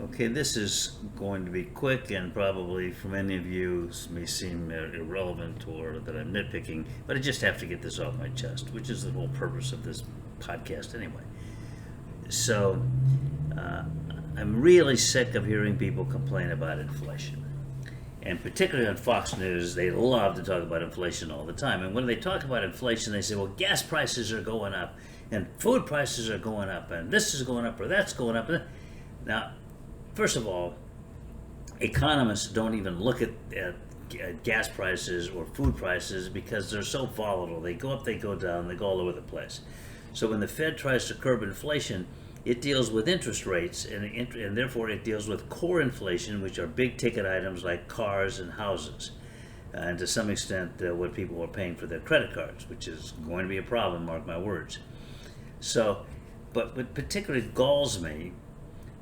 Okay, this is going to be quick and probably for many of you may seem irrelevant or that I'm nitpicking, but I just have to get this off my chest, which is the whole purpose of this podcast anyway. So, I'm really sick of hearing people complain about inflation. And particularly on Fox News, they love to talk about inflation all the time. And when they talk about inflation, they say, well, gas prices are going up, and food prices are going up, and this is going up, or that's going up. Now, first of all, economists don't even look at gas prices or food prices because they're so volatile. They go up, they go down, they go all over the place. So when the Fed tries to curb inflation, it deals with interest rates, and therefore it deals with core inflation, which are big ticket items like cars and houses, and to some extent what people are paying for their credit cards, which is going to be a problem, mark my words. So, but what particularly galls me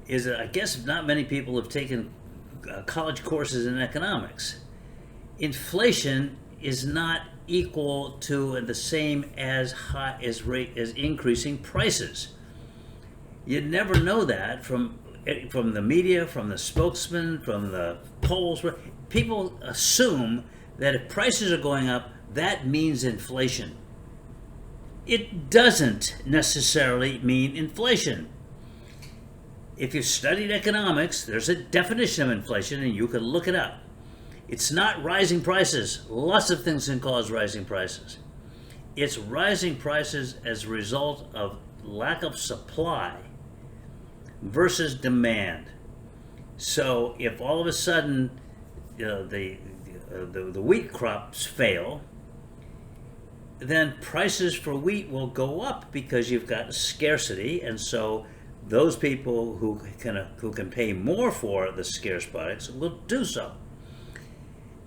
is that I guess not many people have taken college courses in economics. Inflation is not equal to the same as high as increasing prices. You'd never know that from the media, from the spokesman, from the polls. People assume that if prices are going up, that means inflation. It doesn't necessarily mean inflation. If you've studied economics, there's a definition of inflation, and you can look it up. It's not rising prices. Lots of things can cause rising prices. It's rising prices as a result of lack of supply versus demand. So if all of a sudden the wheat crops fail, then prices for wheat will go up because you've got scarcity, and so those people who can pay more for the scarce products will do so.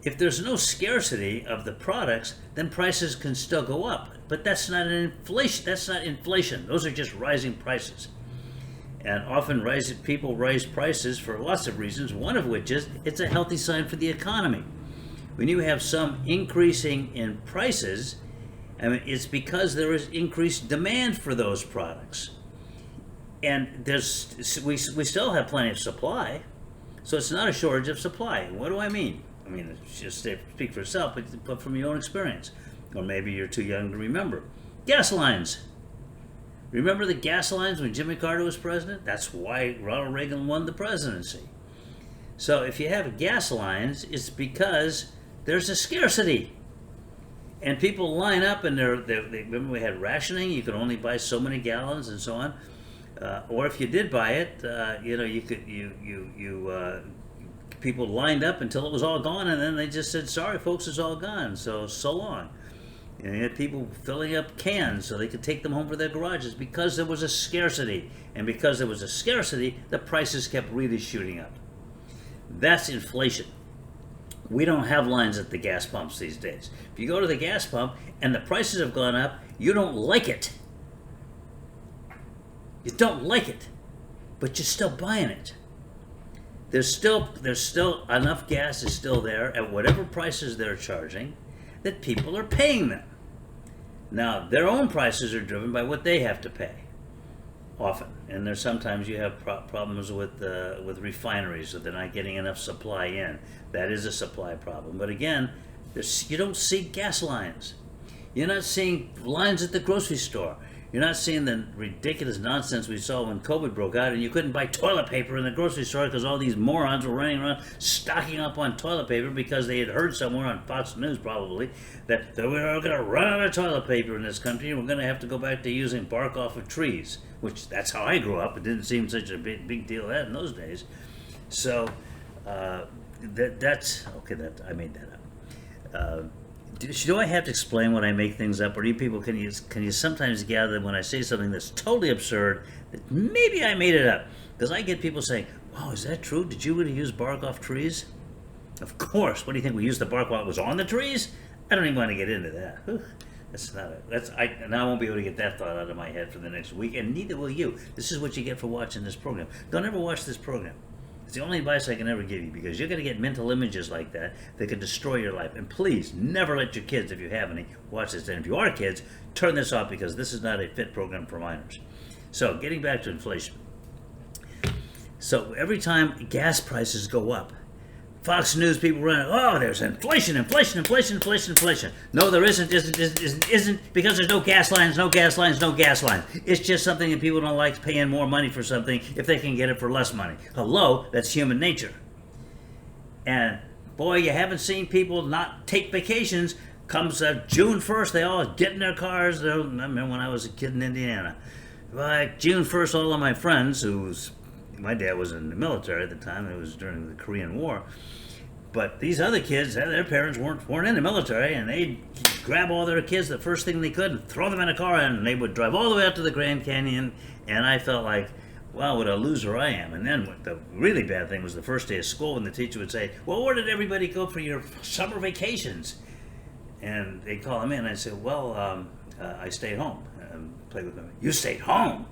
If there's no scarcity of the products, then prices can still go up. But that's not an inflation. That's not inflation. Those are just rising prices. And often people raise prices for lots of reasons, one of which is it's a healthy sign for the economy. When you have some increasing in prices, I mean, it's because there is increased demand for those products. And we still have plenty of supply, so it's not a shortage of supply. What do I mean? I mean, just speak for yourself, but from your own experience. Or maybe you're too young to remember. Gas lines. Remember the gas lines when Jimmy Carter was president? That's why Ronald Reagan won the presidency. So if you have gas lines, it's because there's a scarcity. And people line up, and remember we had rationing. You could only buy so many gallons and so on. Or if you did buy it, people lined up until it was all gone, and then they just said, sorry folks, it's all gone, so long. And you had people filling up cans so they could take them home for their garages because there was a scarcity. And because there was a scarcity, the prices kept really shooting up. That's inflation. We don't have lines at the gas pumps these days. If you go to the gas pump and the prices have gone up, you don't like it. You don't like it, but you're still buying it. There's still enough gas is still there at whatever prices they're charging that people are paying them. Now, their own prices are driven by what they have to pay, often. And there's sometimes you have problems with refineries, so they're not getting enough supply in. That is a supply problem. But again, you don't see gas lines. You're not seeing lines at the grocery store. You're not seeing the ridiculous nonsense we saw when COVID broke out and you couldn't buy toilet paper in the grocery store because all these morons were running around stocking up on toilet paper because they had heard somewhere on Fox News probably that we're going to run out of toilet paper in this country and we're going to have to go back to using bark off of trees, which that's how I grew up. It didn't seem such a big deal in those days. So that's okay. I made that up. Do I have to explain when I make things up, or do you people can you sometimes gather when I say something that's totally absurd that maybe I made it up? Because I get people saying, "Wow, is that true? Did you really use bark off trees?" Of course. What do you think? We used the bark while it was on the trees? I don't even want to get into that. That's not it. Now I won't be able to get that thought out of my head for the next week, and neither will you. This is what you get for watching this program. Don't ever watch this program. It's the only advice I can ever give you, because you're going to get mental images like that could destroy your life. And please, never let your kids, if you have any, watch this. And if you are kids, turn this off, because this is not a fit program for minors. So, getting back to inflation. So every time gas prices go up, Fox News people run, oh, there's inflation. No, there isn't because there's no gas lines. It's just something that people don't like, paying more money for something if they can get it for less money. Hello, that's human nature. And boy, you haven't seen people not take vacations. Comes June 1st, they all get in their cars. I remember when I was a kid in Indiana. Like June 1st, all of my friends, my dad was in the military at the time. It was during the Korean War. But these other kids, their parents weren't in the military, and they'd grab all their kids the first thing they could and throw them in a car, and they would drive all the way out to the Grand Canyon. And I felt like, wow, what a loser I am. And then what the really bad thing was the first day of school when the teacher would say, well, where did everybody go for your summer vacations? And they'd call them in, and I'd say, well, I stayed home and played with them. You stayed home?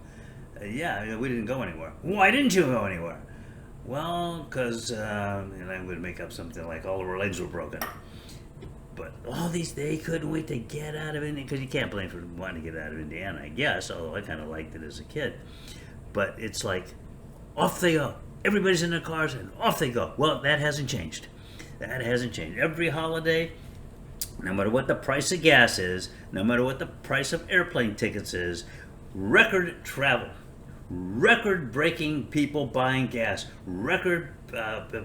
Yeah, we didn't go anywhere. Why didn't you go anywhere? Well, because, and I would make up something like all of our legs were broken. But all these, they couldn't wait to get out of Indiana, because you can't blame for wanting to get out of Indiana, I guess, although I kind of liked it as a kid. But it's like, off they go. Everybody's in their cars, and off they go. Well, that hasn't changed. Every holiday, no matter what the price of gas is, no matter what the price of airplane tickets is, record travel. Record-breaking people buying gas, record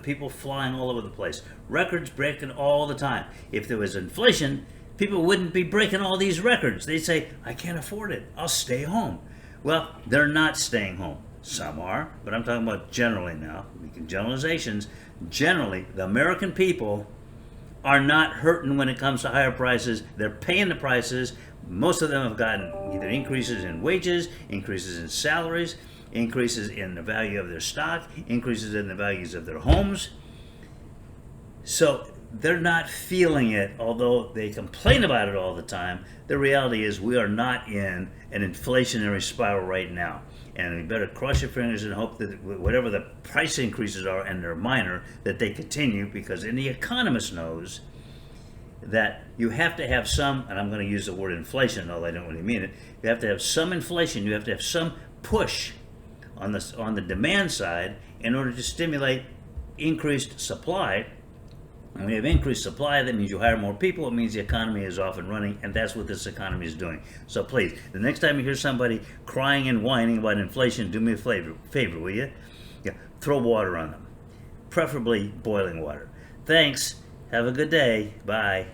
people flying all over the place, records breaking all the time. If there was inflation, people wouldn't be breaking all these records. They'd say, I can't afford it, I'll stay home. Well, they're not staying home. Some are, but I'm talking about generally now, making generalizations. Generally, the American people are not hurting when it comes to higher prices. They're paying the prices. Most of them have gotten either increases in wages, increases in salaries, increases in the value of their stock, increases in the values of their homes. So they're not feeling it, although they complain about it all the time. The reality is we are not in an inflationary spiral right now. And we better cross your fingers and hope that whatever the price increases are, and they're minor, that they continue, because the economist knows that you have to have some, and I'm going to use the word inflation, although I don't really mean it, you have to have some inflation, you have to have some push on the demand side in order to stimulate increased supply. And when you have increased supply, that means you hire more people, it means the economy is off and running, and that's what this economy is doing. So please, the next time you hear somebody crying and whining about inflation, do me a favor, will you? Yeah, throw water on them, preferably boiling water. Thanks. Have a good day. Bye.